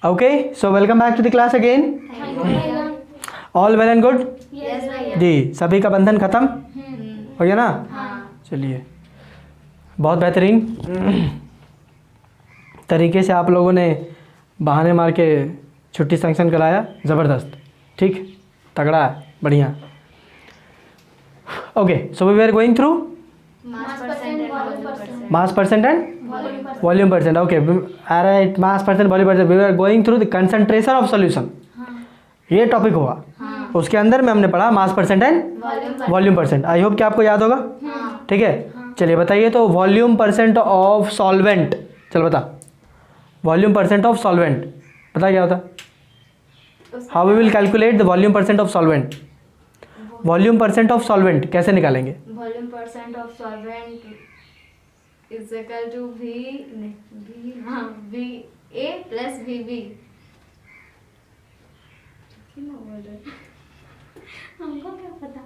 Okay, so welcome back to the class again. All well and good? Yes भैया। जी, सभी का बंधन खत्म हो गया ना? हाँ। चलिए, बहुत बेहतरीन तरीके से आप लोगों ने बहाने मार के छुट्टी सैंक्शन कराया, ज़बरदस्त, ठीक, तगड़ा है, बढ़िया। Okay, so we are going through mass percent and volume percent. Okay, alright, mass percent, volume percent. We are going through the concentration of solution. ये टॉपिक हुआ। उसके अंदर में हमने पढ़ा मास percent and volume percent. I hope कि आपको याद होगा, ठीक है। चलिए बताइए तो वॉल्यूम परसेंट ऑफ सॉल्वेंट, चल बता, वॉल्यूम परसेंट ऑफ सॉल्वेंट बता क्या होता? How we will calculate the volume percent of solvent? Volume percent of solvent कैसे निकालेंगे? Volume percent of solvent is equal to V A plus V B. हमको क्या पता,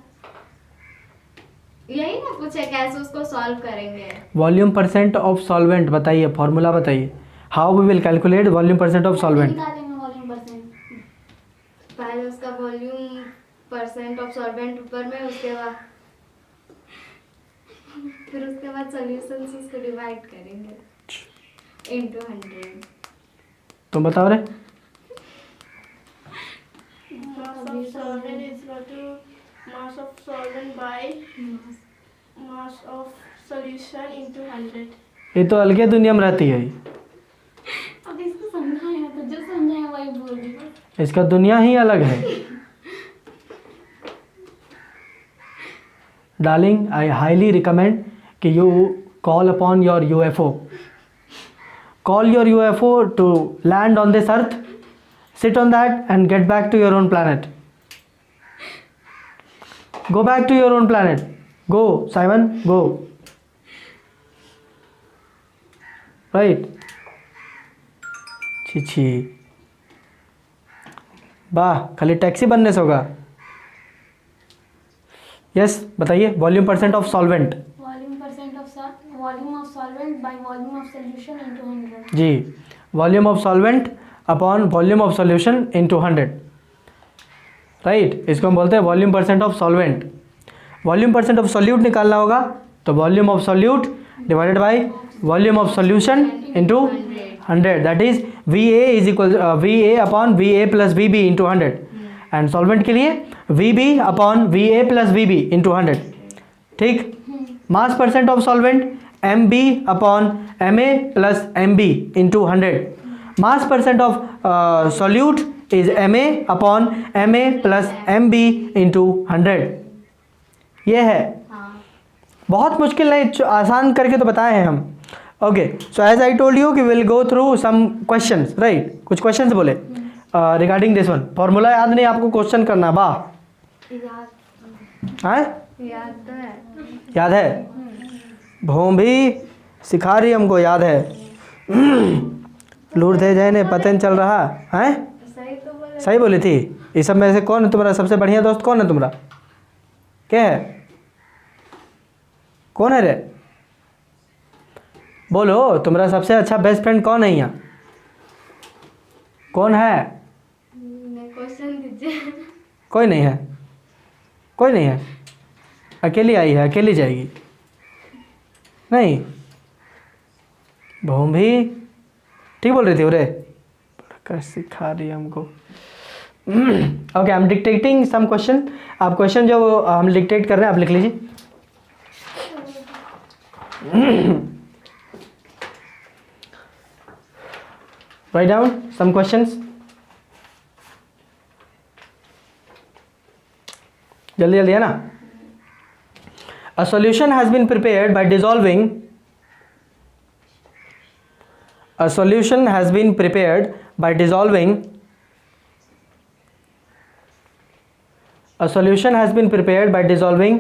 यही ना पूछे कैसे उसको सॉल्व करेंगे। वॉल्यूम परसेंट ऑफ सॉल्वेंट बताइए, फॉर्मूला बताइए, how we will calculate volume percent of solvent? निकालेंगे वॉल्यूम परसेंट, पहले उसका वॉल्यूम परसेंट ऑफ सॉल्वेंट ऊपर में, उसके बाद फिर उसके बाद सॉल्यूशन से उसको डिवाइड करेंगे इनटू 100। तुम बताओ रे। Mass of solvent is equal to mass of solvent by mass of solution into 100. ये तो अलगे दुनिया में रहती है, अब इसको समझाया तो जो समझाया वही बोल रही। इसका दुनिया ही अलग है। डार्लिंग, आई हाईली रिकमेंड कि you call upon your UFO, call your UFO to land on this earth, sit on that and get back to your own planet. Go back to your own planet. Go, Simon, go. Right. छी वाह, खाली taxi बनने से होगा। Yes, बताइए volume percent of solvent. Volume of solvent by volume of solution into 100। जी, volume of solvent upon volume of solution into 100, right. इसको हम बोलते हैं volume percent of solvent. Volume percent of solute निकालना होगा तो volume of solute divided by volume of solution into 100, that is VA is equal VA upon VA plus VB into 100, and solvent के लिए VB upon VA plus VB into 100, ठीक। मास percent of solvent MB upon MA plus MB into 100। Mass percent of solute is MA upon MA plus MB into 100। ये है, बहुत मुश्किल नहीं, आसान करके तो बताए हैं हम। Okay, so as I told you कि will go through some questions, right. कुछ क्वेश्चंस बोले रिगार्डिंग दिस वन। फॉर्मूला याद नहीं आपको, क्वेश्चन करना, वाह, याद तो है। याद है, भोंभी सिखा रही हमको, याद है। लूट दे जाए ने पता नहीं चल रहा है। सही तो बोले। सही बोली थी। इस सब में से कौन है तुम्हारा सबसे बढ़िया दोस्त? कौन है तुम्हारा? क्या है? कौन है रे? बोलो, तुम्हारा सबसे अच्छा बेस्ट फ्रेंड कौन है यहाँ? कौन है? क्वेश्चन दीजिए। कोई नहीं है, कोई नहीं है, अकेली आई है, अकेली जाएगी। नहीं, भूमि ठीक बोल रही थी, उरे कर सिखा रही है हमको। Okay, I am dictating some question. आप क्वेश्चन जो हम डिक्टेट कर रहे हैं आप लिख लीजिए। राइट डाउन सम क्वेश्चंस, जल्दी जल्दी, है ना। A solution has been prepared by dissolving, a solution has been prepared by dissolving, a solution has been prepared by dissolving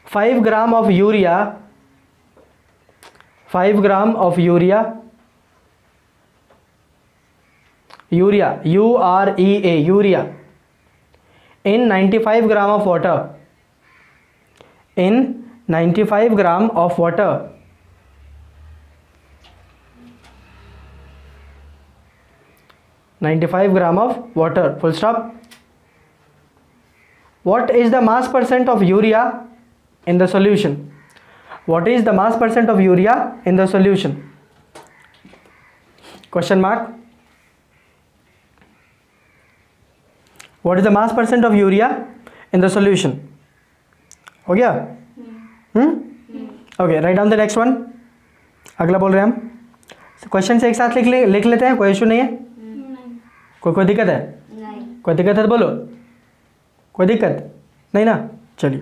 5 gram of urea, 5 gram of urea, urea in 95 gram of water, in 95 gram of water. of water, full stop. What is the mass percent of urea in the solution? What is the mass percent of urea in the solution? Question mark. What is the mass percent of urea in the solution? हो गया? Okay, write down the next one. अगला बोल रहे हैं हम. Question से एक साथ लिख लेते हैं, कोई इशू नहीं है. कोई दिक्कत है? नहीं. कोई दिक्कत है तो बोलो. कोई दिक्कत नहीं ना? चलिए.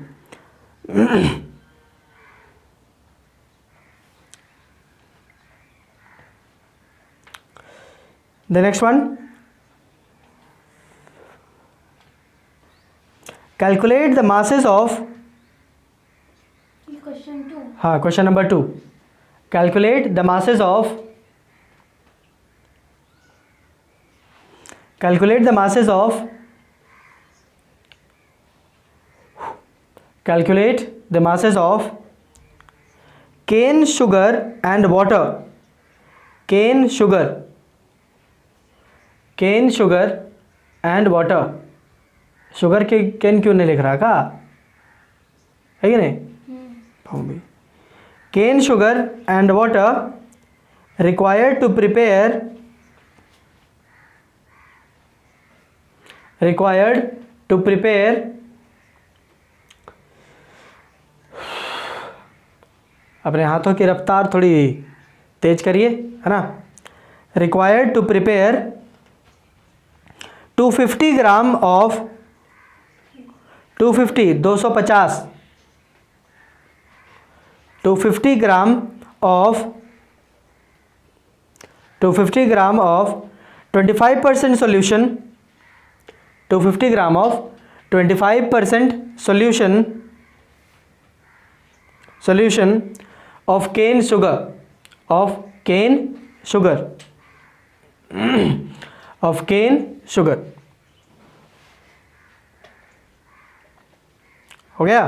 The next one. Calculate the masses of. Question 2. हाँ, question number 2. Calculate the masses of. Calculate the masses of. Calculate the masses of cane sugar and water. Cane sugar. Cane sugar and water. Sugar के केन क्यों नहीं लिख रहा का है कि नहीं? Cane sugar and water required to prepare. अपने हाथों की रफ्तार थोड़ी तेज करिए, है ना. Required to prepare 250 gram of 250 gram of 25% solution. 250 gram of 25% solution of cane sugar. Of cane sugar. हो गया?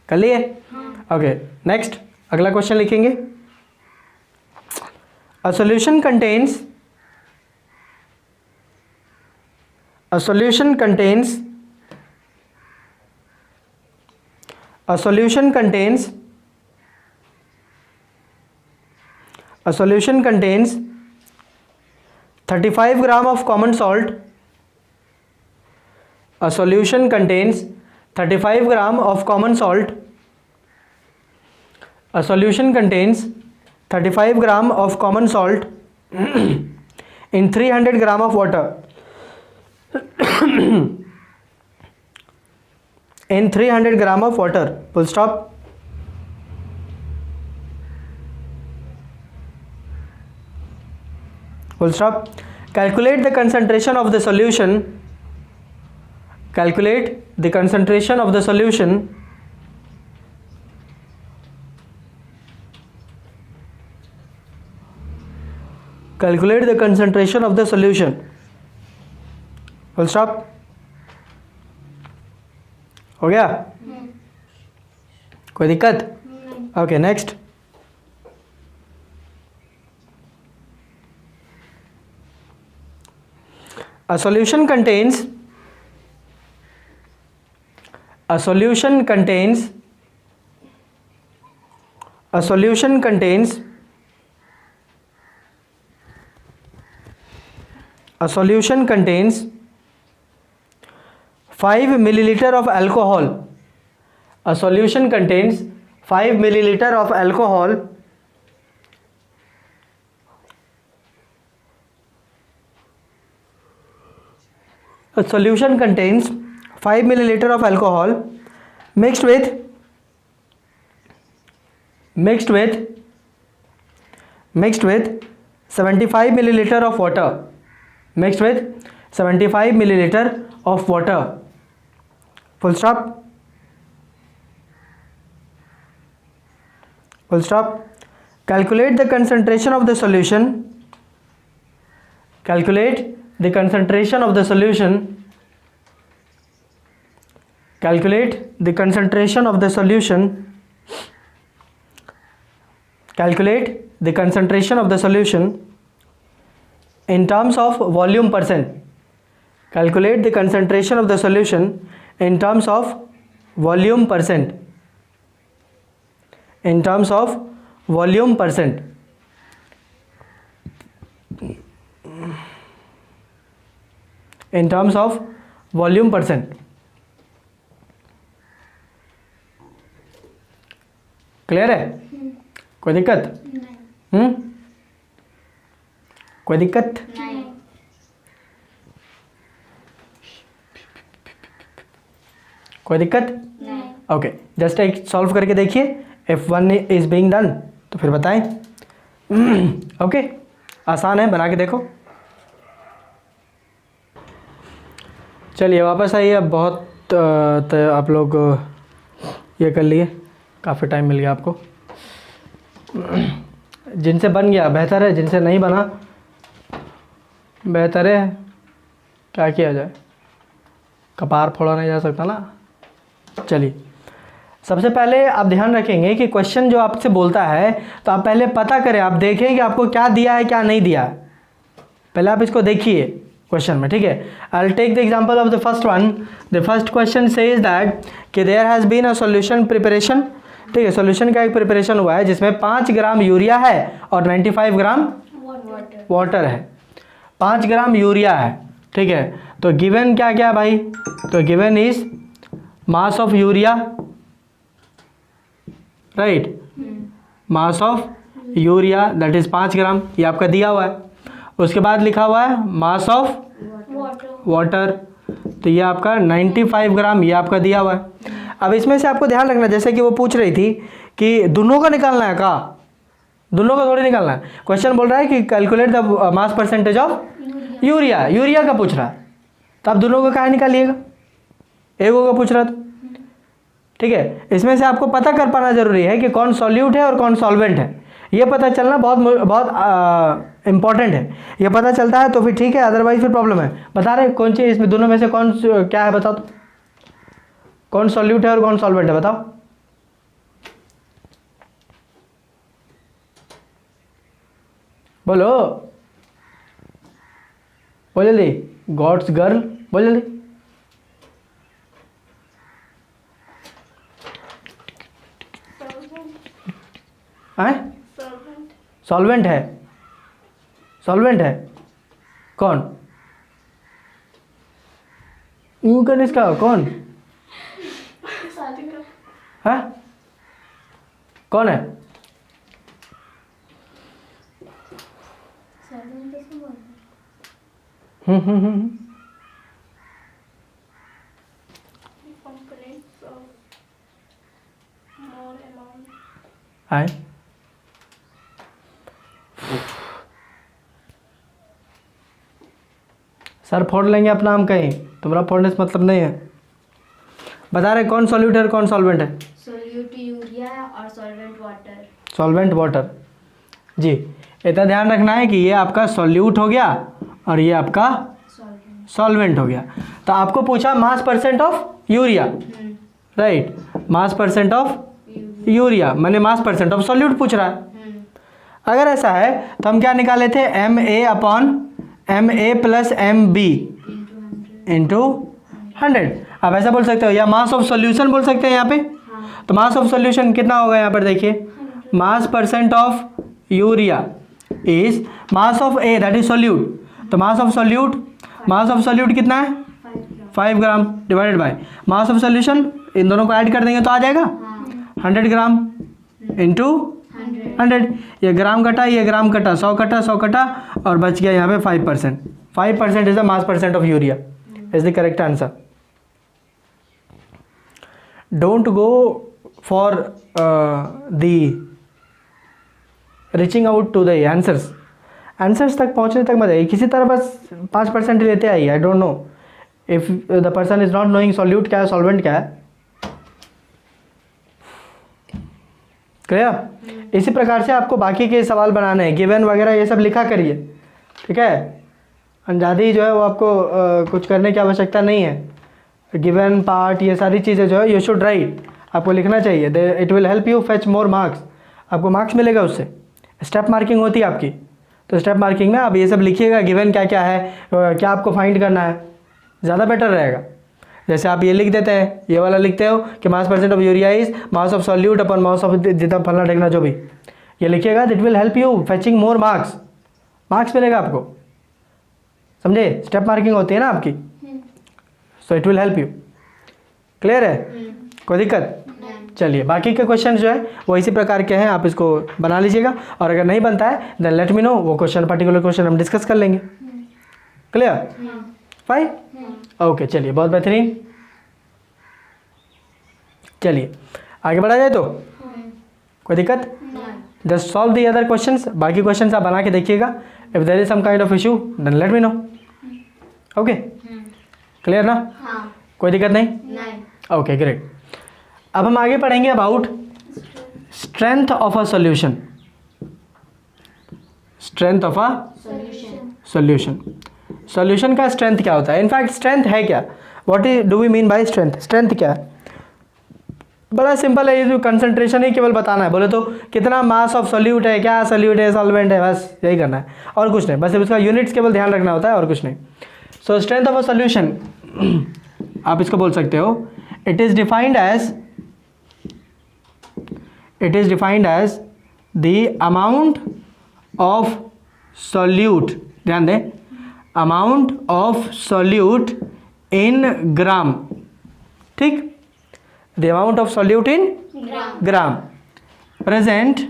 कर लिए? ओके, नेक्स्ट अगला क्वेश्चन लिखेंगे. A solution contains A solution contains 35 gram of common salt. A solution contains 35 gram of common salt. A solution contains 35 gram of common salt in 300 gram of water. In 300 gram of water, full stop. Full stop. Calculate the concentration of the solution. Calculate the concentration of the solution. Calculate the concentration of the solution. Full stop. हो गया? कोई दिक्कत? Okay, next. A solution contains A solution contains A solution contains A solution contains 5 milliliter of alcohol. A solution contains 5 milliliter of alcohol. A solution contains 5 milliliter of alcohol mixed with 75 milliliter of water. Mixed with 75 milliliter of water. Full stop. Full stop. Calculate the concentration of the solution. Calculate the concentration of the solution calculate the concentration of the solution, calculate the concentration of the solution in terms of volume percent, calculate the concentration of the solution in terms of volume percent, in terms of volume percent, in terms of volume percent. Clear है? कोई दिक्कत? कोई दिक्कत? नहीं। कोई दिक्कत? नहीं। Okay, just एक सॉल्व करके देखिए, इफ 1 इज बीइंग डन तो फिर बताएं। ओके, आसान है, बना के देखो। चलिए वापस आइए, अब बहुत आप लोग ये कर लिए, काफ़ी टाइम मिल गया आपको। जिनसे बन गया बेहतर है, जिनसे नहीं बना बेहतर है, क्या किया जाए, कपार फोड़ा नहीं जा सकता ना। चलिए, सबसे पहले आप ध्यान रखेंगे कि क्वेश्चन जो आपसे बोलता है तो आप पहले पता करें, आप देखें कि आपको क्या दिया है क्या नहीं दिया है, पहले आप इसको देखिए क्वेश्चन में, ठीक है। I will take the example of the first one. The first question says that कि there has been a solution preparation, ठीक है, सॉल्यूशन का एक प्रिपरेशन हुआ है जिसमें 5 ग्राम यूरिया है और 95 ग्राम वाटर है। 5 ग्राम यूरिया है, ठीक है। तो गिवन क्या क्या भाई, तो given is mass of urea, right, mass of urea that is 5 ग्राम, ये आपका दिया हुआ है। उसके बाद लिखा हुआ है मास ऑफ वाटर, तो ये आपका 95 ग्राम, ये आपका दिया हुआ है। अब इसमें से आपको ध्यान रखना, जैसे कि वो पूछ रही थी कि दोनों का निकालना है, का दोनों का थोड़ी निकालना है। क्वेश्चन बोल रहा है कि calculate the mass percentage of urea, urea का पूछ रहा है, तो आप दोनों का कहाँ निकालिएगा, एक का पूछ रहा था, ठीक है। इसमें से आपको पता कर पाना जरूरी है कि कौन सॉल्यूट है और कौन सॉल्वेंट है, ये पता चलना बहुत इंपॉर्टेंट है। ये पता चलता है तो फिर ठीक है, अदरवाइज फिर प्रॉब्लम है। बता रहे कौन चीज़ इसमें दोनों में से कौन क्या है, बताओ तो, कौन सॉल्यूट है और कौन सॉल्वेंट है, बताओ। बोलो बोल जल्दी, गॉड्स गर्ल बोल जल्दी। सॉल्वेंट है, सॉल्वेंट है, कौन यूं कर इसका कौन है, कौन है, components of more amount. आए सर फोड़ लेंगे अपना हम कहीं, तुम्हारा फोड़ने से मतलब नहीं है। बता रहे कौन सॉल्यूट है और कौन सॉल्वेंट है, सोल्यूट यूरिया और सॉल्वेंट वाटर। सॉल्वेंट वाटर जी। इतना ध्यान रखना है कि ये आपका सॉल्यूट हो गया और ये आपका सॉल्वेंट हो गया। तो आपको पूछा मास percent of urea, right, mass percent of urea मैंने मास परसेंट ऑफ सॉल्यूट पूछ रहा है। अगर ऐसा है तो हम क्या निकाले थे, MA प्लस MB इंटू 100। आप ऐसा बोल सकते हो, या मास ऑफ सॉल्यूशन बोल सकते हैं यहाँ पे। तो मास ऑफ सॉल्यूशन कितना होगा यहाँ पर देखिए, mass percent of urea is mass of A that is solute. तो मास ऑफ सॉल्यूट कितना है, 5 gram divided by mass of solution, इन दोनों को ऐड कर देंगे तो आ जाएगा 100 ग्राम इंटू 100। ये ग्राम कटा, ये ग्राम कटा, 100 कटा, 100 कटा और बच गया यहाँ पे 5%। 5% is the mass percent of urea, is the correct answer. Don't go for the reaching out to the answers तक पहुँचने तक मत आइए, किसी तरह बस 5% लेते आइए। I don't know if the person is not knowing solute क्या है, सॉल्वेंट क्या है। क्लियर? इसी प्रकार से आपको बाकी के सवाल बनाने हैं, गिवन वगैरह ये सब लिखा करिए, ठीक है। अंजादी जो है वो आपको कुछ करने की आवश्यकता नहीं है, गिवन पार्ट, ये सारी चीज़ें जो है यू शुड राइट, आपको लिखना चाहिए। It will help you fetch more marks, आपको मार्क्स मिलेगा उससे। स्टेप मार्किंग होती है आपकी, तो स्टेप मार्किंग में आप ये सब लिखिएगा, गिवन क्या क्या है, क्या आपको फाइंड करना है, ज़्यादा बेटर रहेगा। जैसे आप ये लिख देते हैं, ये वाला लिखते हो कि मास percent of urea is mass of solute upon mass of जितना फलना ढेकना जो भी, ये लिखिएगा, that will help you fetching more marks, marks मिलेगा आपको, समझे। स्टेप मार्किंग होती है ना आपकी, so it will help you. Clear है, कोई दिक्कत? चलिए बाकी के क्वेश्चन जो है वो इसी प्रकार के हैं, आप इसको बना लीजिएगा, और अगर नहीं बनता है देन लेट मी नो, वो क्वेश्चन पर्टिकुलर क्वेश्चन हम डिस्कस कर लेंगे। Clear, fine, okay. चलिए बहुत बेहतरीन, चलिए आगे बढ़ा जाए तो कोई दिक्कत? Just solve the other questions, बाकी क्वेश्चंस आप बना के देखिएगा। If there is some kind of issue then let me know, okay. Clear ना, कोई दिक्कत नहीं? Okay great. अब हम आगे पढ़ेंगे about strength of a solution, strength of a solution. Solution का स्ट्रेंथ क्या होता है, इनफैक्ट स्ट्रेंथ है क्या, what do we mean by strength? Strength क्या है? बड़ा सिंपल है, ये जो कंसंट्रेशन ही केवल बताना है, बोले तो कितना मास ऑफ सॉल्यूट है, क्या सॉल्यूट है, सॉल्वेंट है, बस यही करना है और कुछ नहीं, बस उसका यूनिट्स केवल ध्यान रखना होता है और कुछ नहीं। So strength of a solution आप इसको बोल सकते हो, it is defined as the amount of solute, ध्यान दें, amount of solute in gram, ठीक, the amount of solute in gram present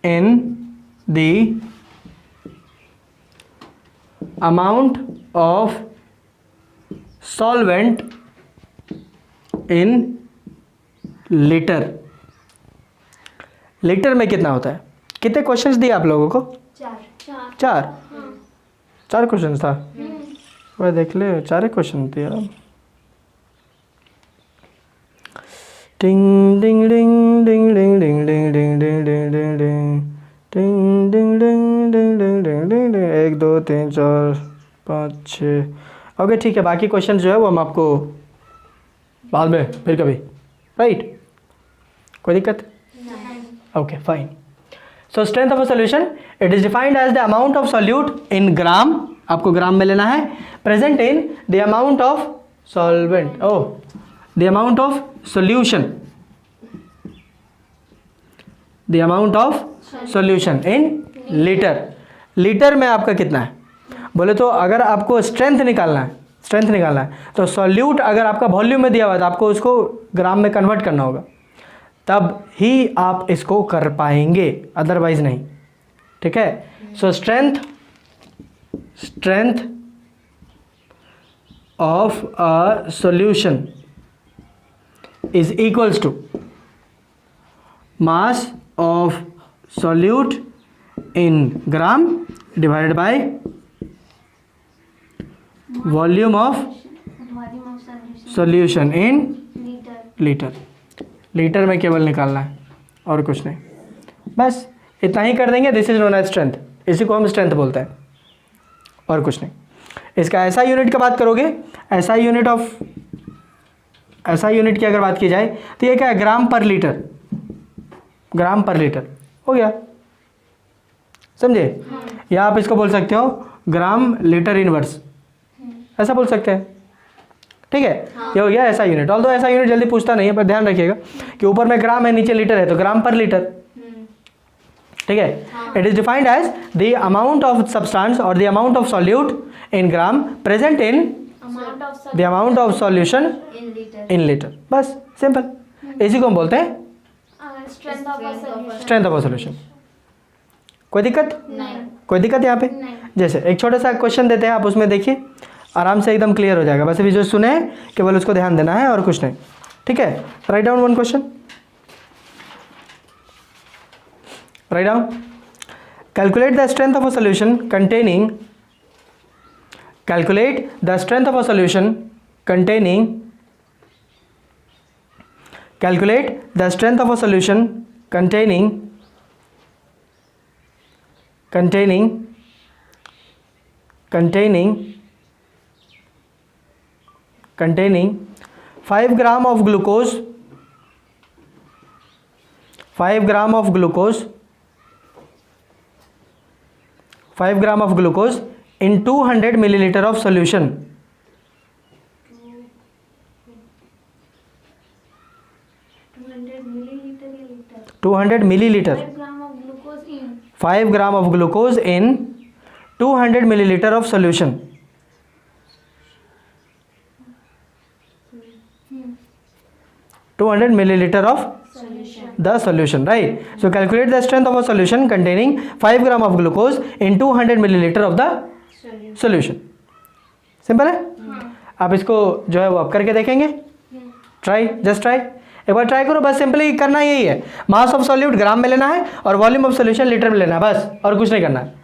in the amount of solvent in litre. Litre में कितना होता है? कितने क्वेश्चंस दिए आप लोगों को? चार क्वेश्चन था, वह देख ले, 4 क्वेश्चन थे यार। टिंग डिंग डिंग डिंग डिंग डिंग डिंग डिंग डिंग डिंग डिंग डिंग टिंग डिंग डिंग डिंग डिंग डिंग डिंग डिंग, 1 2 3 4 5 6। ओके ठीक है, बाकी क्वेश्चन जो है वो हम आपको बाद में फिर कभी, राइट, कोई दिक्कत? Okay fine. So strength of a solution, it is defined as the amount of solute in gram, आपको ग्राम में लेना है, present in the amount of solvent, the amount of solution, the amount of solution in litre. Litre में आपका कितना है, बोले तो अगर आपको स्ट्रेंथ निकालना है, तो सॉल्यूट अगर आपका वॉल्यूम में दिया हुआ है तो आपको उसको ग्राम में कन्वर्ट करना होगा, तब ही आप इसको कर पाएंगे, अदरवाइज नहीं, ठीक है। So strength of a solution is equals to mass of solute in gram divided by volume of solution in litre. Litre में केवल निकालना है और कुछ नहीं, बस इतना ही कर देंगे। This is known as strength, इसी को हम स्ट्रेंथ बोलते हैं और कुछ नहीं। इसका ऐसा यूनिट का बात करोगे, ऐसा यूनिट की अगर बात की जाए तो ये क्या है, ग्राम पर लीटर, ग्राम पर लीटर हो गया, समझे। या आप इसको बोल सकते हो ग्राम लीटर इनवर्स, ऐसा बोल सकते हैं, ठीक है। ये हो गया ऐसा यूनिट। ऑल्दो ऐसा यूनिट जल्दी पूछता नहीं है, पर ध्यान रखिएगा कि ऊपर में ग्राम है, नीचे लीटर है, तो ग्राम पर लीटर, ठीक है। It is defined as the amount of substance और the amount of solute in gram present in the amount of solution in litre, बस सिंपल। इसी को हम बोलते हैं स्ट्रेंथ ऑफ अ सॉल्यूशन। कोई दिक्कत? कोई दिक्कत यहाँ पे? जैसे एक छोटा सा क्वेश्चन देते हैं, आप उसमें देखिए, आराम से एकदम क्लियर हो जाएगा। बस अभी जो सुने केवल उसको ध्यान देना है और कुछ नहीं, ठीक है। Write down one question, write down. Calculate the strength of a solution containing, calculate the strength of a solution containing, calculate the strength of a solution containing containing 5 gram of glucose, 5 gram of glucose, 5 gram of glucose in 200 milliliter of solution. 200 milliliter. 5 gram of glucose in 5 gram of glucose in 200 milliliter of solution. hmm, 200 milliliter of solution. the solution, right? So calculate the strength of a solution containing 5 gram of glucose in 200 milliliter of the solution. Simple है. आप इसको जो है वो आप करके देखेंगे. Try, just try, एक बार ट्राई करो. बस सिंपली करना यही है, मास ऑफ सॉल्यूट ग्राम में लेना है और वॉल्यूम ऑफ सॉल्यूशन लीटर में लेना है, बस और कुछ नहीं करना है.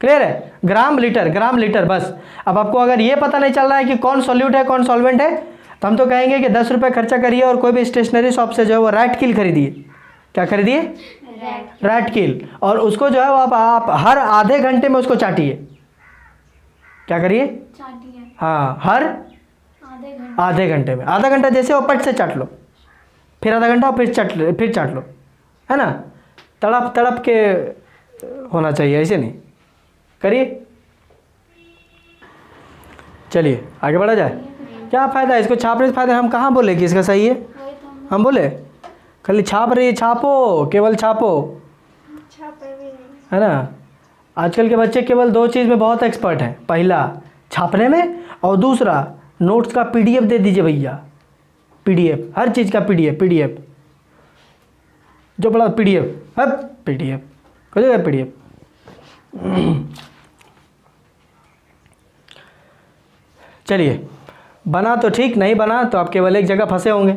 क्लियर है? ग्राम लीटर बस. अब आपको अगर ये पता नहीं चल रहा है कि कौन सॉल्यूट है कौन सॉल्वेंट है, तो हम तो कहेंगे कि 10 रुपये खर्चा करिए और कोई भी स्टेशनरी शॉप से जो है वो रैट किल खरीदिए. क्या खरीदिए? Rat kill. और उसको जो है वो आप हर आधे घंटे में उसको चाटिए. क्या करिए? चाटिए हाँ, हर आधे घंटे आधे घंटे में. आधा घंटा जैसे वो पट से चाट लो, फिर आधा घंटा फिर चाट लो, है ना. तड़प तड़प के होना चाहिए, ऐसे नहीं. करिए. चलिए आगे बढ़ा जाए. क्या फ़ायदा है इसको छापने से? फ़ायदा हम कहाँ बोले कि इसका सही है? वही तो हम बोले खाली छाप रही है, छापो, केवल छापो, छापे भी नहीं। है ना. आजकल के बच्चे केवल 2 चीज़ में बहुत एक्सपर्ट हैं. पहला छापने में और दूसरा नोट्स का पीडीएफ दे दीजिए भैया. पीडीएफ, हर चीज़ का पीडीएफ जो बड़ा पीडीएफ है, पीडीएफ हो जाएगा पीडीएफ. चलिए, बना तो ठीक, नहीं बना तो आप केवल एक जगह फंसे होंगे.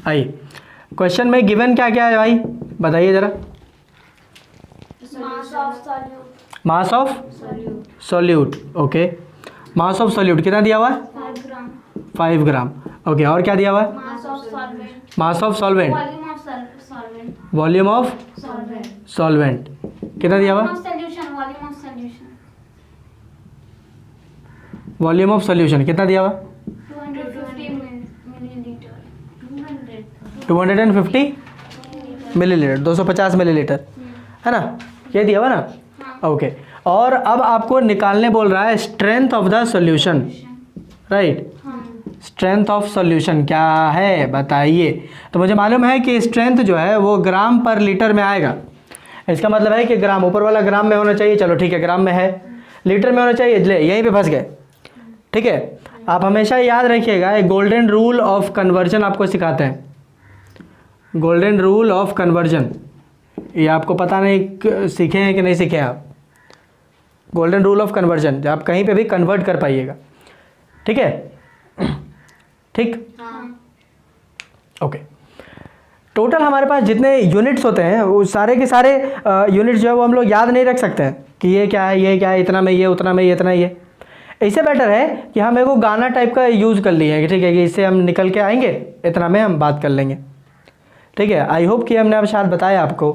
आइए क्वेश्चन में गिवन क्या क्या है भाई, बताइए ज़रा. मास of solute mass of solute. Okay, mass of solute कितना दिया हुआ है? 5 ग्राम. 5 ग्राम. ओके, और क्या दिया हुआ है? Mass of solvent. Mass of solvent. Volume of solvent. Volume of solvent. Solvent कितना दिया हुआ है? Solution. Volume of solution. Volume of solution कितना दिया हुआ? 250 मिलीलीटर. 250 मिलीलीटर, 250 मिलीलीटर, है ना. ये दिया हुआ ना. ओके, और अब आपको निकालने बोल रहा है strength of the solution, right. Strength of solution क्या है बताइए. तो मुझे मालूम है कि स्ट्रेंथ जो है वो ग्राम पर लीटर में आएगा. इसका मतलब है कि ग्राम, ऊपर वाला ग्राम में होना चाहिए. चलो ठीक है, ग्राम में है. लीटर में होना चाहिए, ले यहीं पे फंस गए. ठीक है, आप हमेशा याद रखिएगा, एक गोल्डन रूल ऑफ कन्वर्जन आपको सिखाते हैं. गोल्डन रूल ऑफ कन्वर्जन, ये आपको पता नहीं सीखे हैं कि नहीं सीखे आप. गोल्डन रूल ऑफ कन्वर्जन, आप कहीं पे भी कन्वर्ट कर पाइएगा. ठीक है, ठीक. ओके, टोटल हमारे पास जितने यूनिट्स होते हैं वो सारे के सारे यूनिट्स जो है वो हम लोग याद नहीं रख सकते हैं कि ये क्या है, ये क्या है, इतना में ये, उतना में ये, इतना ये. इससे बेटर है कि हम एक गाना टाइप का यूज़ कर लिए हैं. ठीक है, कि इससे हम निकल के आएंगे, इतना में हम बात कर लेंगे. ठीक है, आई होप कि हमने अब शायद बताया आपको.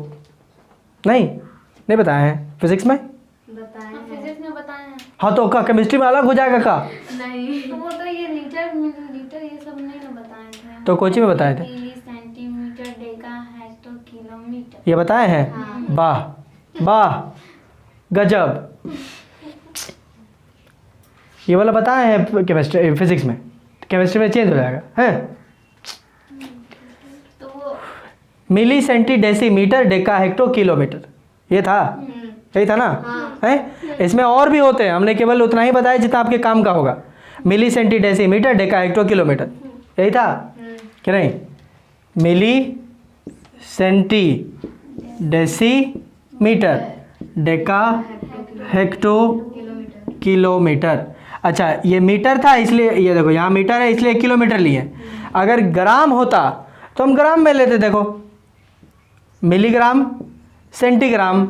नहीं बताया है फिजिक्स में. फिजिक्स में बताए हैं. हाँ तो का केमिस्ट्री में अलग हो जाएगा का. तो वो तो ये लीटर मिलीलीटर ये सब नहीं ना बताए थे. तो कोची में बताए थे, मिली, सेंटीमीटर, डेका, हेक्टर, किलोमीटर. ये बताए हैं. वाह वाह, गजब. ये वाला बताए हैं केमिस्ट्री फिजिक्स में. केमिस्ट्री में चेंज हो जाएगा. हैं तो वो milli, centi, decimetre, deca, hecto, kilometre, ये था. यही था ना. है, इसमें और भी होते हैं, हमने केवल उतना ही बताया जितना आपके काम का होगा. Milli, centi, decimetre, deca, hecto, kilometre, यही था कि नहीं. Milli, centi, decimetre, deca, hecto, kilometre. अच्छा, ये मीटर था इसलिए, ये देखो यहाँ मीटर है इसलिए किलोमीटर लिए. अगर ग्राम होता तो हम ग्राम में लेते. देखो, मिलीग्राम, सेंटीग्राम,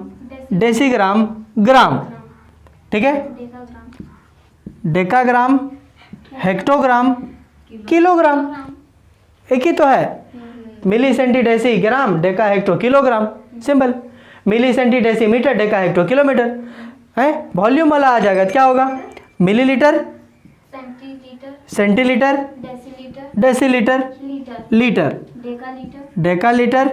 डेसीग्राम, ग्राम. ठीक है, डेकाग्राम. डेकाग्राम, हेक्टोग्राम, किलोग्राम, एक ही तो है. Milli, centi, deci, gram, deca, hecto, kilogram. Simple. Milli, centi, deci, metre, deca, hecto, kilometre. है, वॉल्यूम वाला आ जाएगा तो क्या होगा? Millilitre, centilitre, centilitre, decilitre, decilitre, litre, litre, decalitre, decalitre,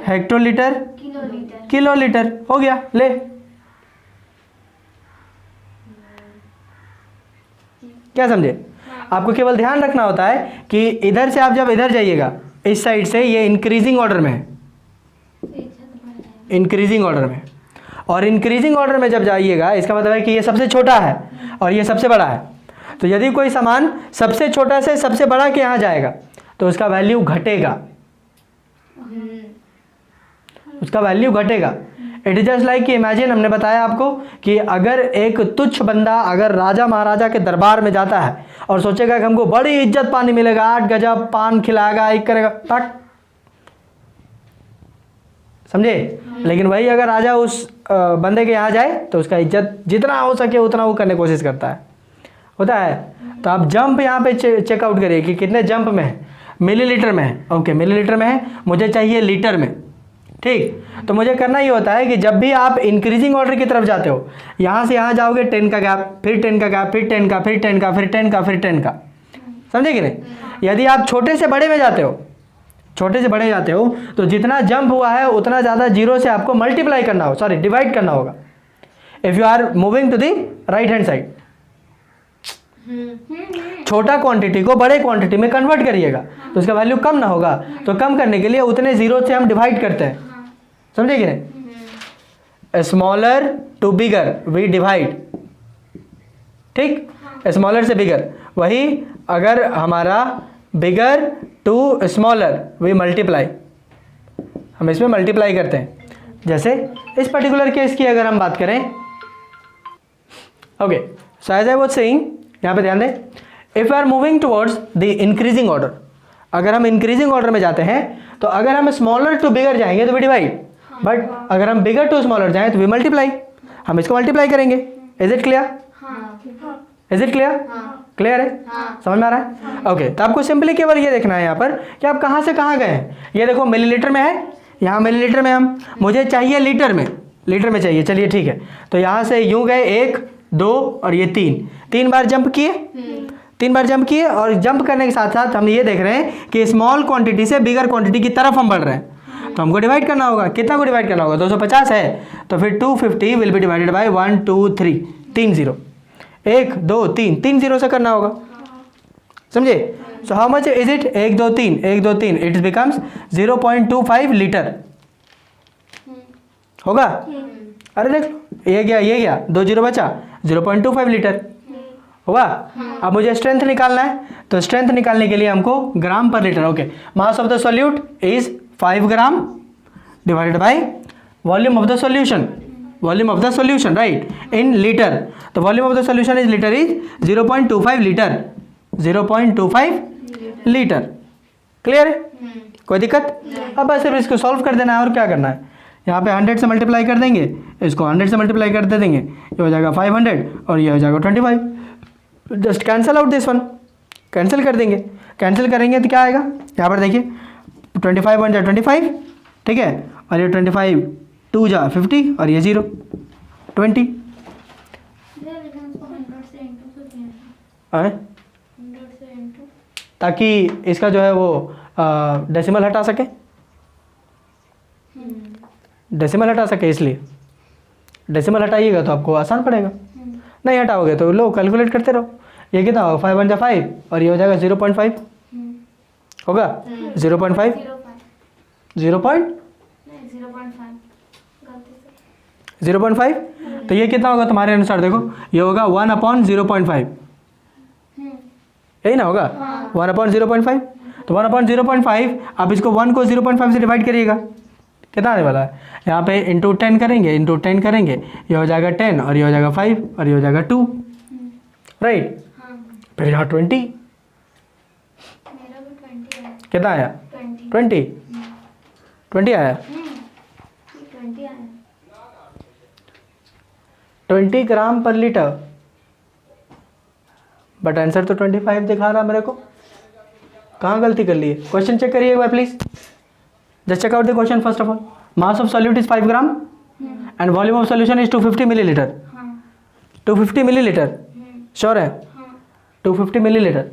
hectolitre, hectolitre, kilolitre. Kilolitre. हो गया, ले। क्या समझे? आपको केवल ध्यान रखना होता है कि इधर से आप जब इधर जाइएगा इस साइड से, ये इंक्रीजिंग ऑर्डर में है, इंक्रीजिंग ऑर्डर में, और इंक्रीजिंग ऑर्डर में जब जाइएगा इसका मतलब है कि ये सबसे छोटा है और ये सबसे बड़ा है। तो यदि कोई सामान सबसे छोटा से सबसे बड़ा के यहाँ जाएगा तो उसका वैल्यू घटेगा, उसका वैल्यू घटेगा। इट इज जस्ट लाइक कि इमेजिन, हमने बताया आपको कि अगर एक तुच्छ बंदा अगर राजा महाराजा के दरबार में जाता है और सोचेगा कि हमको बड़ी इज्जत पानी मिलेगा, 8 गजब पान खिलाएगा, एक करेगा, तक समझे। लेकिन वही अगर राजा उस बंदे के यहाँ जाए तो उसका इज्जत जितना हो सके उतना वो करने की कोशिश करता है, होता है। तो आप जंप यहाँ पे चेकआउट करिए कि कितने जंप में है, मिलीलीटर में है। ओके, मिलीलीटर में है, मुझे चाहिए लीटर में, ठीक। तो मुझे करना ही होता है कि जब भी आप इंक्रीजिंग ऑर्डर की तरफ जाते हो, यहाँ से यहाँ जाओगे 10 का गैप, फिर 10 का गैप, फिर 10 का, फिर 10 का, फिर 10 का, फिर 10 का, समझे कि नहीं। यदि आप छोटे से बड़े में जाते हो, छोटे से बड़े जाते हो तो जितना जंप हुआ है उतना ज़्यादा जीरो से आपको मल्टीप्लाई करना हो, सॉरी डिवाइड करना होगा। If you are moving to the right hand side, छोटा क्वांटिटी को बड़े क्वांटिटी में कन्वर्ट करिएगा तो उसका वैल्यू कम ना होगा। तो कम करने के लिए उतने जीरो से हम डिवाइड करते हैं, समझे कि नहीं। Smaller to bigger we divide, ठीक, स्मॉलर से बिगर। वही अगर हमारा bigger to smaller we multiply, हम इसमें मल्टीप्लाई करते हैं। जैसे इस पर्टिकुलर केस की अगर हम बात करें, okay, so as I was saying, यहाँ पे ध्यान दें, if we are moving towards the increasing order, अगर हम इंक्रीजिंग ऑर्डर में जाते हैं तो अगर हम स्मॉलर टू बिगर जाएंगे तो वी डिवाइड, बट अगर हम बिगर टू स्मॉलर जाएं तो वी मल्टीप्लाई, हम इसको मल्टीप्लाई करेंगे। Is it clear? Is it clear? Clear है? समझ में आ रहा है? ओके, तो आपको सिंपली केवल ये देखना है यहाँ पर कि आप कहाँ से कहाँ गए हैं। ये देखो मिलीलीटर में है, यहाँ मिलीलीटर में, हम मुझे चाहिए लीटर में, लीटर में चाहिए, चलिए ठीक है। तो यहाँ से यूँ गए 1 2 और ये 3 बार जंप किए, 3 बार जंप किए, और जंप करने के साथ साथ हम ये देख रहे हैं कि स्मॉल क्वांटिटी से बिगर क्वांटिटी की तरफ हम बढ़ रहे हैं। तो हमको डिवाइड करना होगा, कितना को डिवाइड करना होगा, 250 है तो फिर 250 विल बी डिवाइडेड बाय 1 2 3, 3 0, 1 2 3, 3 0 से करना होगा, समझे। So how much is it, 1 2 3, 1 2 3, it becomes 0.25 litre होगा। अरे देख ये गया 2 0 बचा, 0.25 लीटर होगा। अब मुझे स्ट्रेंथ निकालना है, तो स्ट्रेंथ निकालने के लिए हमको ग्राम पर litre, okay, mass of the solute is 5 gram divided by volume of the solution, volume of the solution right in litre. तो volume of the solution is litre is 0.25 litre, 0.25 litre. Clear है? कोई दिक्कत? अब बस सिर्फ इसको solve कर देना है, और क्या करना है, यहाँ पे 100 से मल्टीप्लाई कर देंगे, इसको 100 से मल्टीप्लाई कर दे देंगे, ये हो जाएगा 500 और ये हो जाएगा 25। Just cancel out this one, cancel कर देंगे, कैंसिल करेंगे तो क्या आएगा, यहाँ पर देखिए 25 1 जा 25, ठीक है, और ये 25 2 जा 50 और ये 0 20 ताकि इसका जो है वो डेसिमल हटा सके, डेसिमल हटा सके, इसलिए डेसिमल हटाइएगा तो आपको आसान पड़ेगा। नहीं हटाओगे तो लो कैलकुलेट करते रहो, ये कितना होगा 5 1 जा 5 और ये हो जाएगा 0.5 होगा, 0.5 0.5। तो ये कितना होगा तुम्हारे अनुसार, देखो ये होगा 1/0.5, यही ना होगा 1/0.5। तो 1/0.5, अब इसको 1 को 0.5 से डिवाइड करिएगा, कितना आने वाला है, यहाँ पे इंटू 10 करेंगे, इंटू 10 करेंगे, ये हो जाएगा 10 और ये हो जाएगा 5 और ये हो जाएगा 2 राइट। फिर यहाँ 20, कितना आया 20 आया, 20 ग्राम पर लीटर, बट आंसर तो 25 दिखा रहा मेरे को। कहाँ गलती कर ली है, क्वेश्चन चेक करिए एक बार please, just check out the question. First of all, mass of solute is 5 gram and volume of solution is 250 millilitre, 250 millilitre, sure है? 250 मिलीलीटर,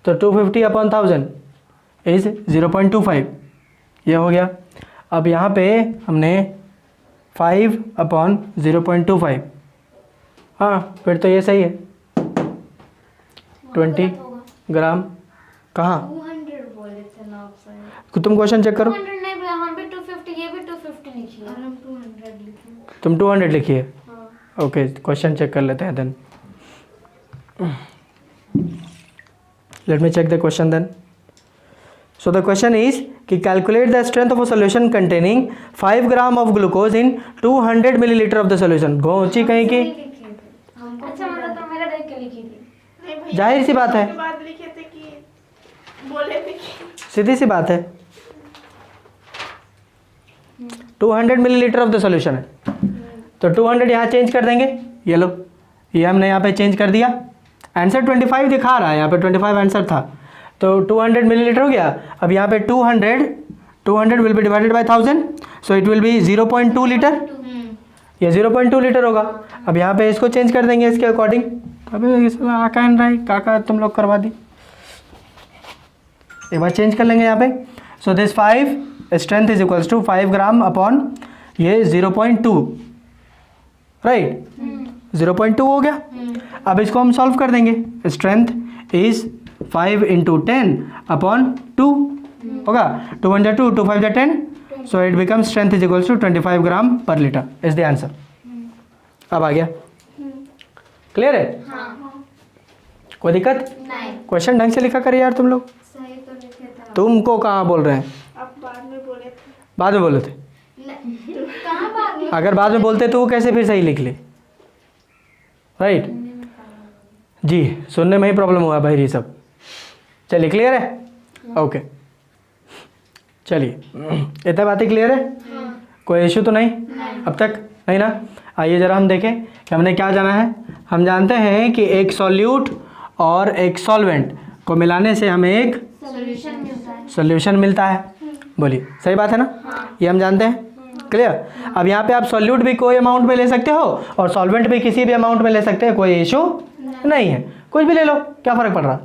तो 250 अपॉन 1000 इज 0.25, ये हो गया। अब यहाँ पे हमने 5 अपॉन 0.25, हाँ फिर तो ये सही है। 20 ग्राम कहाँ, 200 बोले थे ना आप सर। तुम क्वेश्चन चेक करो। 200 नहीं, यहाँ भी 250, ये भी 250 लिखी और है। हम 200 लिखे। तुम 200 लिखिए। हाँ। ओके, क्वेश्चन चेक कर लेते हैं then. Let me check the question then. So the question is कि calculate the strength of a solution containing 5 gram of glucose in 200 millilitre of the solution. घोंची कहीं की, लिखे थे हमको। अच्छा, मतलब तो मेरा देख के लिखी थी। नहीं भैया, जाहिर सी बात है। उसके बाद लिखे थे कि बोले थे कि सीधी सी बात है, 200 मिलीलीटर ऑफ द सॉल्यूशन है, तो 200 यहाँ चेंज कर देंगे। ये लो, ये हमने यहाँ पे चेंज कर दिया। आंसर 25 दिखा रहा है, यहाँ पे 25 आंसर था, तो 200 मिलीलीटर हो गया। अब यहाँ पे 200 will be divided by 1000, so it will be 0.2 litre, ये 0.2 लीटर होगा। अब यहाँ पे इसको चेंज कर देंगे इसके अकॉर्डिंग। अभी आका एंड राइट काका तुम लोग करवा दी, एक बार चेंज कर लेंगे यहाँ पे। So this 5 strength is equals to 5 gram upon ये 0.2, राइट, 0.2 हो गया। अब इसको हम सॉल्व कर देंगे। स्ट्रेंथ इज 5 इंटू 10 अपॉन 2 होगा, 2 1 2, 2 5 10, so it become strength is equals to 25 gram पर लीटर इज द आंसर। अब आ गया, क्लियर है? कोई दिक्कत? नहीं, क्वेश्चन ढंग से लिखा करिए यार तुम लोग। सही तो लिखे थे। तुमको कहाँ बोल रहे हैं, आप बाद में बोले थे। बाद में बोले थे। नहीं, कहाँ बाद में? अगर बाद में बोलते तो वो कैसे फिर सही लिख ले, राइट? जी, सुनने में ही प्रॉब्लम हुआ भाई ये सब। चलिए, क्लियर है? ओके, चलिए, इतना बातें क्लियर है? कोई इशू तो नहीं अब तक? नहीं ना? आइए ज़रा हम देखें कि हमने क्या जाना है। हम जानते हैं कि एक सॉल्यूट और एक सॉल्वेंट को मिलाने से हमें एक सॉल्यूशन मिलता है। सॉल्यूशन मिलता है। बोलिए, सही बात है ना? ये हम जानते हैं, क्लियर? अब यहाँ पे आप सॉल्यूट भी कोई अमाउंट में ले सकते हो और सॉल्वेंट भी किसी भी अमाउंट में ले सकते हैं, कोई इशू नहीं है, कुछ भी ले लो, क्या फ़र्क पड़ रहा,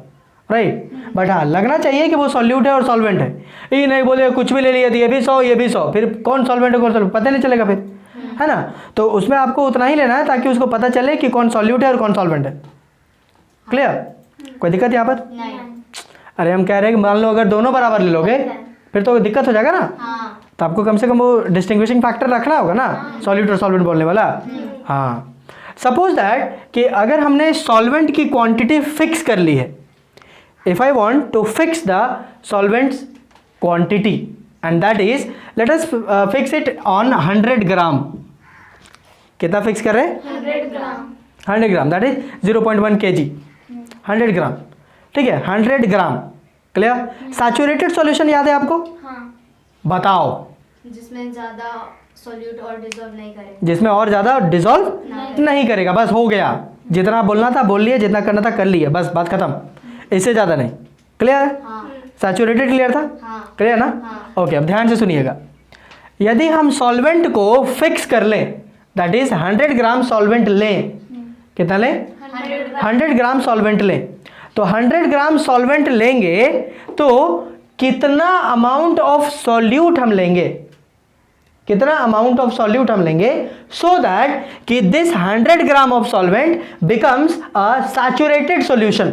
राइट? बट हाँ, लगना चाहिए कि वो सॉल्यूट है और सॉल्वेंट है। ये नहीं बोले कुछ भी ले लिया, ये भी 100 ये भी 100, फिर कौन सॉल्वेंट है कौन सॉल्वेंट पता नहीं चलेगा फिर, है ना? तो उसमें आपको उतना ही लेना है ताकि उसको पता चले कि कौन सॉल्यूट है और कौन सॉल्वेंट है। क्लियर? कोई दिक्कत यहाँ पर? नहीं। अरे हम कह रहे हैं कि मान लो अगर दोनों बराबर ले लोगे फिर तो दिक्कत हो जाएगा ना। हाँ। तो आपको कम से कम वो डिस्टिंग्विशिंग फैक्टर रखना होगा ना, सॉल्यूट और सॉल्वेंट बोलने वाला। हाँ, सपोज दैट कि अगर हमने सॉल्वेंट की क्वांटिटी फिक्स कर ली है, if I want to fix the solvents quantity and that is, let us fix it on 100 gram. कितना फिक्स कर रहे हैं? 100 gram. 100 gram, that is 0.1 kg, 100 gram, ठीक है? 100 ग्राम, क्लियर? सैचुरेटेड सॉल्यूशन याद है आपको? हाँ। बताओ, जिसमें ज्यादा सॉल्यूट और डिसॉल्व नहीं करेगा। जिसमें और ज़्यादा डिसॉल्व नहीं करेगा, बस हो गया। जितना बोलना था बोल लिए, जितना करना था कर लिए, बस बात खत्म, इससे ज़्यादा नहीं। क्लियर है? हाँ। सैचुरेटेड क्लियर था? हाँ। क्लियर ना? हाँ। ओके, अब ध्यान से सुनिएगा। यदि हम सॉल्वेंट को फिक्स कर लें, दैट इज 100 ग्राम सॉल्वेंट लें, कितना लें? 100 ग्राम सॉल्वेंट लें, तो 100 ग्राम सॉल्वेंट लेंगे तो कितना अमाउंट ऑफ सॉल्यूट हम लेंगे, कितना अमाउंट ऑफ सॉल्यूट हम लेंगे, सो दैट कि this 100 gram of solvent becomes a saturated solution.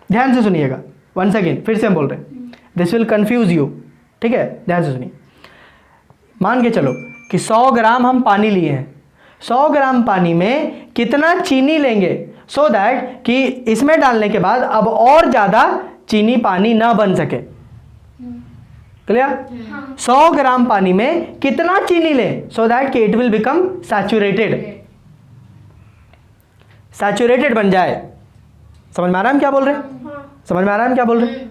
ध्यान से सुनिएगा, वंस अगेन फिर से हम बोल रहे हैं, दिस विल कंफ्यूज यू, ठीक है? ध्यान से सुनिए। मान के चलो कि 100 ग्राम हम पानी लिए हैं, 100 ग्राम पानी में कितना चीनी लेंगे, सो दैट कि इसमें डालने के बाद अब और ज़्यादा चीनी पानी ना बन सके। क्लियर? 100 ग्राम पानी में कितना चीनी लें, सो दैट कि it will become saturated, saturated बन जाए। समझ में आ रहा है हम क्या बोल रहे हैं? समझ में आ रहा है हम क्या बोल रहे हैं?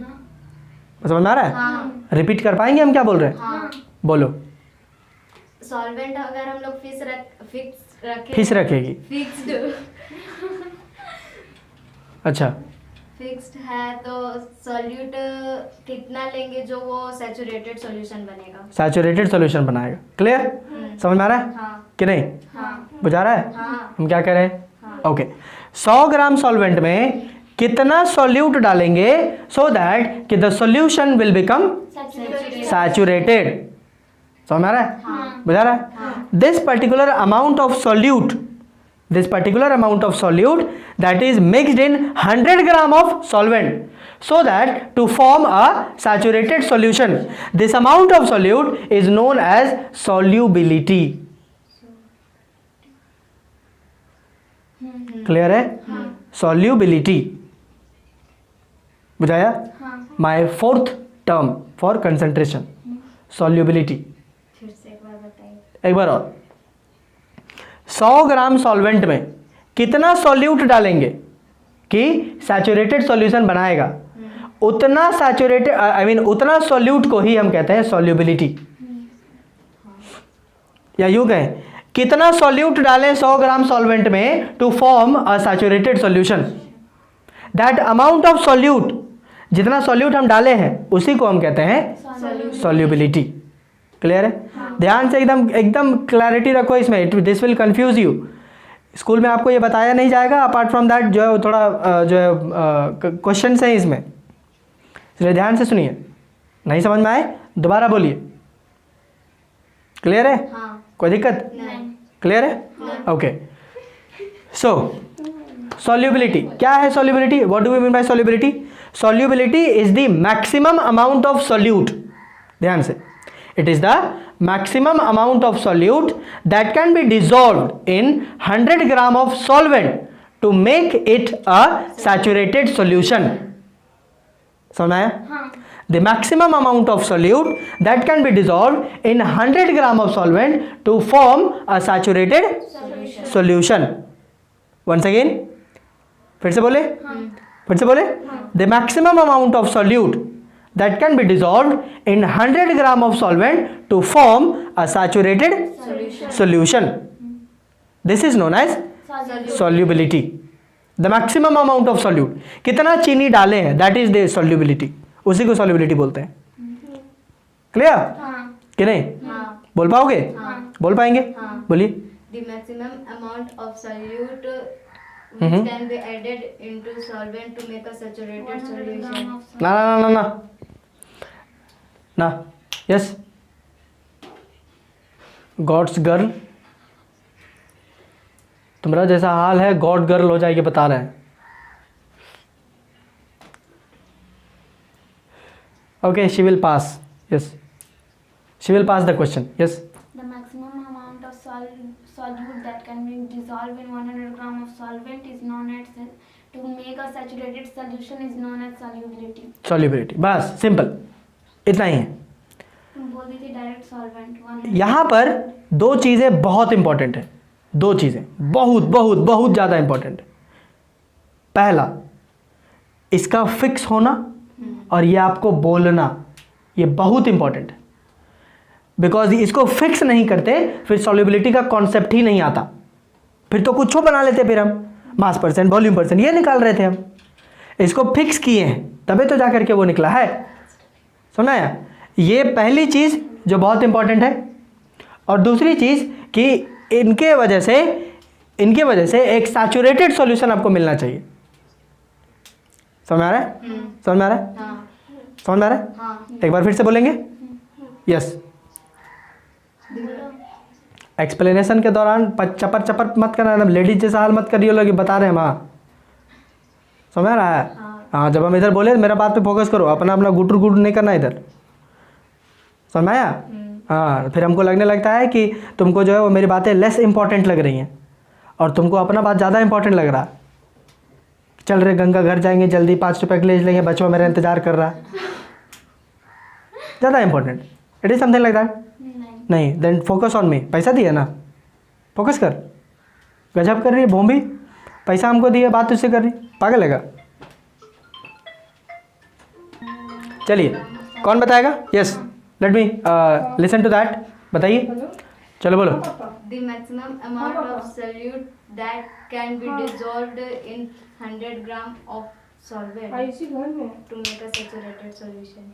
समझ में आ रहा है? हाँ। रिपीट कर पाएंगे हम क्या बोल रहे हैं? हाँ। बोलो। सॉल्वेंट अगर हम लोग फिक्स रखें, फिक्स रखेगी, फिक्स्ड, अच्छा, फिक्स्ड है तो सॉल्यूट कितना लेंगे जो वो सैचुरेटेड सॉल्यूशन बनेगा। सैचुरेटेड सॉल्यूशन बनाएगा। क्लियर? समझ में आ रहा है हाँ कि नहीं? हाँ बुझा रहा है? हाँ हम क्या कह रहे हैं? हाँ। ओके 100 ग्राम सॉल्वेंट में कितना सॉल्यूट डालेंगे सो दैट कि the solution will become saturated. समझ में आ रहा है? हाँ बुझा रहा है? This particular amount of solute, this particular amount of solute that is mixed in 100 gram of solvent so that to form a saturated solution, this amount of solute is known as solubility. clear है? solubility बुझाया? my fourth term for concentration, solubility. फिर से एक बार बताइए। एक बार और 100 gram solvent में कितना solute डालेंगे कि सैचुरेटेड सॉल्यूशन बनाएगा, उतना सैचुरेटेड आई मीन उतना सॉल्यूट को ही हम कहते हैं सॉल्युबिलिटी। या यूं कहें कितना सॉल्यूट डालें 100 ग्राम सॉल्वेंट में to form a saturated solution, that amount of solute, जितना सॉल्यूट हम डाले हैं उसी को हम कहते हैं सॉल्युबिलिटी। क्लियर है? ध्यान से एकदम क्लैरिटी रखो इसमें, this will confuse you. School में आपको ये बताया नहीं जाएगा, अपार्ट फ्रॉम दैट जो है थोड़ा जो है क्वेश्चन हैं इसमें, इसलिए ध्यान से सुनिए। नहीं समझ में आए दोबारा बोलिए। क्लियर है? हाँ कोई दिक्कत? नहीं क्लियर है? ओके सो सॉल्युबिलिटी क्या है? Solubility, what do we mean by solubility? Solubility is the maximum amount of solute, ध्यान से, it is the maximum amount of solute that can be dissolved in 100 gram of solvent to make it a saturated solution. समझ में आया? The maximum amount of solute that can be dissolved in 100 gram of solvent to form a saturated solution. Once again, फिर से बोले, फिर से बोले, the maximum amount of solute that can be dissolved in 100 gram of solvent to form a saturated solution. This is known as solubility. The maximum amount of solute, कितना चीनी डाले हैं, that is the solubility, उसी को solubility बोलते हैं। Clear कि नहीं? हाँ बोल पाओगे? बोल पाएंगे? हाँ। बोलिए। The maximum amount of solute which can be added into solvent to make a saturated solution. ना ना ना ना ना ना, यस, गॉड्स गर्ल, तुम्हारा जैसा हाल है गॉड गर्ल हो जाएगी, बता रहे हैं। Okay she will pass, yes she will pass the question, yes. The maximum amount of solute that can be dissolved in 100 gram of solvent is known as, to make a saturated solution is known as solubility. Solubility, बस simple इतना ही है। तुम बोल दी थी direct solvent. यहाँ पर दो चीज़ें बहुत इंपॉर्टेंट है, दो चीज़ें बहुत बहुत बहुत ज़्यादा इंपॉर्टेंट है। पहला, इसका फिक्स होना और ये आपको बोलना, ये बहुत इंपॉर्टेंट है। बिकॉज इसको फिक्स नहीं करते फिर सॉल्युबिलिटी का कॉन्सेप्ट ही नहीं आता, फिर तो कुछ बना लेते, फिर हम मास परसेंट वॉल्यूम परसेंट ये निकाल रहे थे हम। इसको फिक्स किए हैं तभी तो जा करके वो निकला है। समझ आया? ये पहली चीज़ जो बहुत इंपॉर्टेंट है। और दूसरी चीज़ कि इनके वजह से एक सैचुरेटेड सॉल्यूशन आपको मिलना चाहिए। समझ में आ रहा है? समझ में आ रहा है? हाँ समझ में आ रहा है? हाँ एक बार फिर से बोलेंगे? यस। एक्सप्लेनेशन के दौरान चपर चपर मत करना, लेडीज जैसा हाल मत करिए, लोग बता रहे हैं हम। हाँ समझ आ रहा है? हाँ जब हम इधर बोले मेरा बात पे फोकस करो, अपना गुटर गुटर नहीं करना इधर। समझ आया? हाँ फिर हमको लगने लगता है कि तुमको जो है वो मेरी बातें लेस इंपॉर्टेंट लग रही हैं और तुमको अपना बात ज़्यादा इंपॉर्टेंट लग रहा है। चल रहे गंगा घर जाएंगे जल्दी, 5 रुपये के ले लेंगे, बच्चों मेरा इंतजार कर रहा है, ज़्यादा important. It is something like that. नहीं, देन फोकस ऑन मी। पैसा दिया ना, फोकस कर। गजब कर रही है भोंबी, पैसा हमको दिया, बात तुझसे कर रही, पागल है क्या? चलिए कौन बताएगा? Yes let me listen to that. बताइए, चलो बोलो। The maximum amount of solute that can be dissolved in 100 gram of solvent इसी घर में to make a saturated solution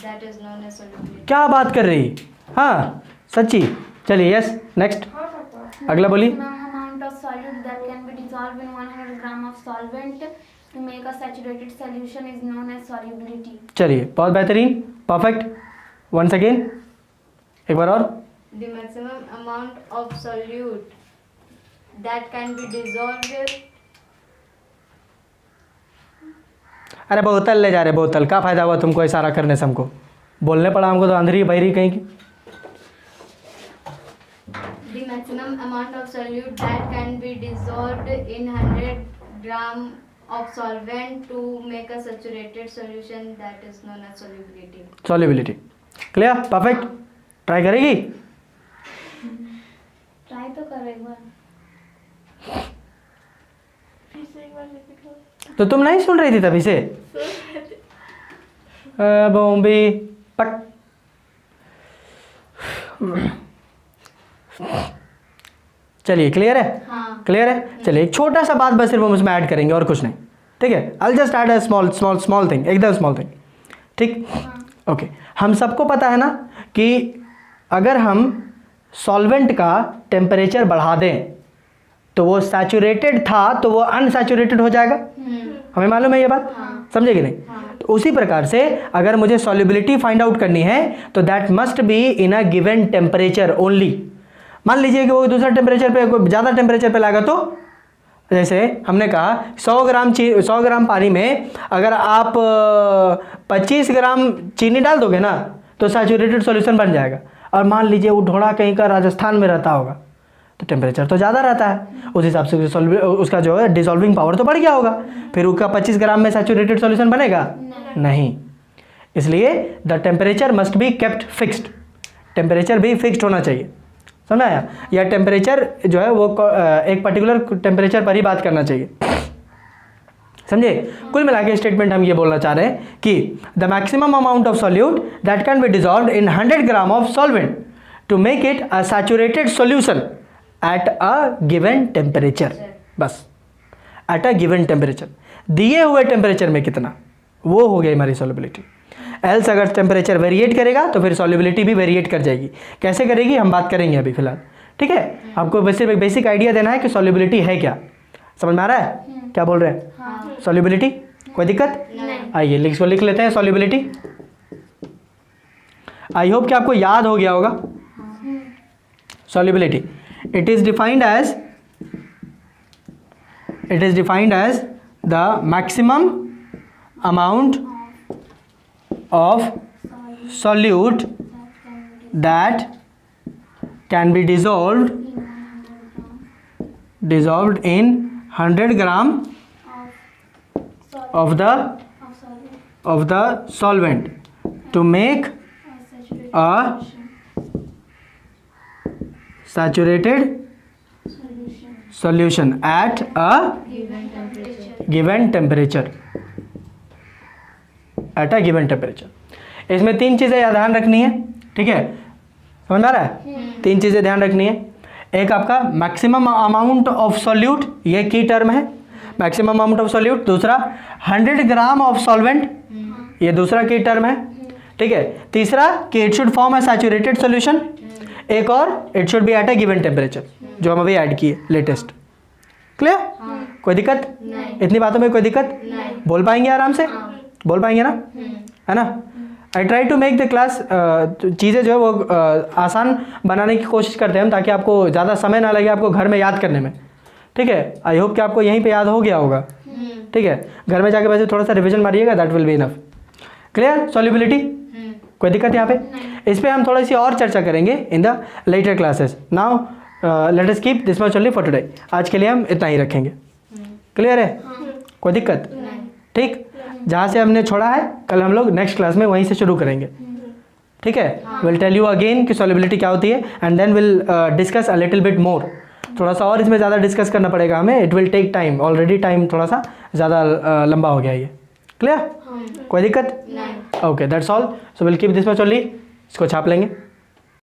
that is known as solubility. क्या बात कर रही? हाँ सच्ची। चलिए यस नेक्स्ट, हाँ पापा अगला बोलिए। Maximum amount of solute that can be dissolved in 100 gram of solvent to make a saturated solution is known as solubility. चलिए बहुत बेहतरीन, परफेक्ट। वंस अगेन, एक बार और। The maximum amount of solute that can be dissolved. अरे बोतल ले जा रहे, बोतल का फायदा हुआ तुमको इशारा करने से? हमको बोलने पड़ा, हमको तो अंधेरी बहरी कहीं की। The maximum amount of solute that can be dissolved in 100 gram of solvent to make a saturated solution that is known as solubility. Solubility clear, perfect. Try करेगी? ट्राई तो करो एक बार। फिर से एक बार रिपीट करो। तो तुम नहीं सुन रही थी तभी से? बॉम्बे पक। चलिए क्लियर है? हाँ। क्लियर है। चलिए एक छोटा सा बात बस सिर्फ हम उसमें ऐड करेंगे और कुछ नहीं, ठीक है? I just add a small small small thing, एकदम स्मॉल थिंग, ठीक? ओके, हम सबको पता है ना कि अगर हम सॉल्वेंट का टेम्परेचर बढ़ा दें तो वो सैचुरेटेड था तो वो अनसैचुरेटेड हो जाएगा। हमें मालूम है ये बात, समझे कि नहीं? तो उसी प्रकार से अगर मुझे सॉल्युबिलिटी फाइंड आउट करनी है तो that must be in a given temperature only. मान लीजिए कि वो दूसरा टेम्परेचर पे, कोई ज़्यादा टेम्परेचर पे लाएगा तो जैसे हमने कहा 100 ग्राम पानी में अगर आप 25 ग्राम चीनी डाल दोगे ना तो सैचुरेटेड सॉल्यूशन बन जाएगा। और मान लीजिए वो ढोड़ा कहीं का राजस्थान में रहता होगा तो टेम्परेचर तो ज़्यादा रहता है, उस हिसाब से उसका जो है डिसॉल्विंग पावर तो बढ़ गया होगा, फिर उसका 25 ग्राम में सैचुरेटेड सॉल्यूशन बनेगा? नहीं। इसलिए the temperature must be kept fixed, temperature भी फिक्स्ड होना चाहिए, समझा आया? या टेम्परेचर जो है वो एक पर्टिकुलर टेम्परेचर पर ही बात करना चाहिए, समझे? कुल मिला के स्टेटमेंट हम ये बोलना चाह रहे हैं कि the maximum amount of solute that can be dissolved in 100 gram of solvent to make it a saturated solution at a given temperature, बस एट अ गिवन टेम्परेचर, दिए हुए टेम्परेचर में कितना, वो हो गई हमारी सॉल्युबिलिटी। एल्स अगर टेम्परेचर वेरिएट करेगा तो फिर सॉल्युबिलिटी भी वेरिएट कर जाएगी। कैसे करेगी हम बात करेंगे अभी फिलहाल, ठीक है? आपको बस सिर्फ एक बेसिक आइडिया देना है कि सॉल्युबिलिटी है क्या, समझ में आ रहा है? क्या बोल रहे हैं? सॉल्युबिलिटी कोई दिक्कत? आइए इसको लिख लेते हैं सॉल्युबिलिटी। आई होप कि आपको याद हो गया होगा। Solubility it is defined as the maximum amount of solute that can be dissolved in 100 gram of the solvent to make a saturated solution at a given temperature, इसमें तीन चीज़ें ध्यान रखनी है, ठीक है? समझ में आ रहा है? तीन चीज़ें ध्यान रखनी है। एक आपका मैक्सिमम अमाउंट ऑफ सॉल्यूट, ये की टर्म है, मैक्सिमम अमाउंट ऑफ सॉल्यूट। दूसरा 100 ग्राम ऑफ सॉल्वेंट, ये दूसरा की टर्म है, ठीक है? तीसरा कि it should form a saturated solution, एक और it should be eight a given temperature, जो हम अभी ऐड किए लेटेस्ट। क्लियर? कोई दिक्कत? इतनी बातों में कोई दिक्कत? बोल पाएंगे आराम से? बोल पाएंगे ना, है ना? I try to make the class, चीज़ें जो है वो आसान बनाने की कोशिश करते हैं हम, ताकि आपको ज़्यादा समय ना लगे आपको घर में याद करने में, ठीक है? आई होप कि आपको यहीं पे याद हो गया होगा, ठीक है? घर में जाके वैसे थोड़ा सा रिविजन मारिएगा, that will be enough. Clear? Solubility कोई दिक्कत यहाँ पे? इस पर हम थोड़ी सी और चर्चा करेंगे in the later classes. Now let us keep this much only for today. आज के लिए हम इतना ही रखेंगे। क्लियर है? कोई दिक्कत? ठीक, जहाँ से हमने छोड़ा है कल हम लोग नेक्स्ट क्लास में वहीं से शुरू करेंगे, ठीक है? विल टेल यू अगेन कि सॉल्युबिलिटी क्या होती है and then will discuss a little bit more. थोड़ा सा और इसमें ज़्यादा डिस्कस करना पड़ेगा हमें, it will take time, already time थोड़ा सा ज़्यादा लंबा हो गया ये। क्लियर? कोई दिक्कत? Okay, that's all. So will keep this much only. इसको छाप लेंगे।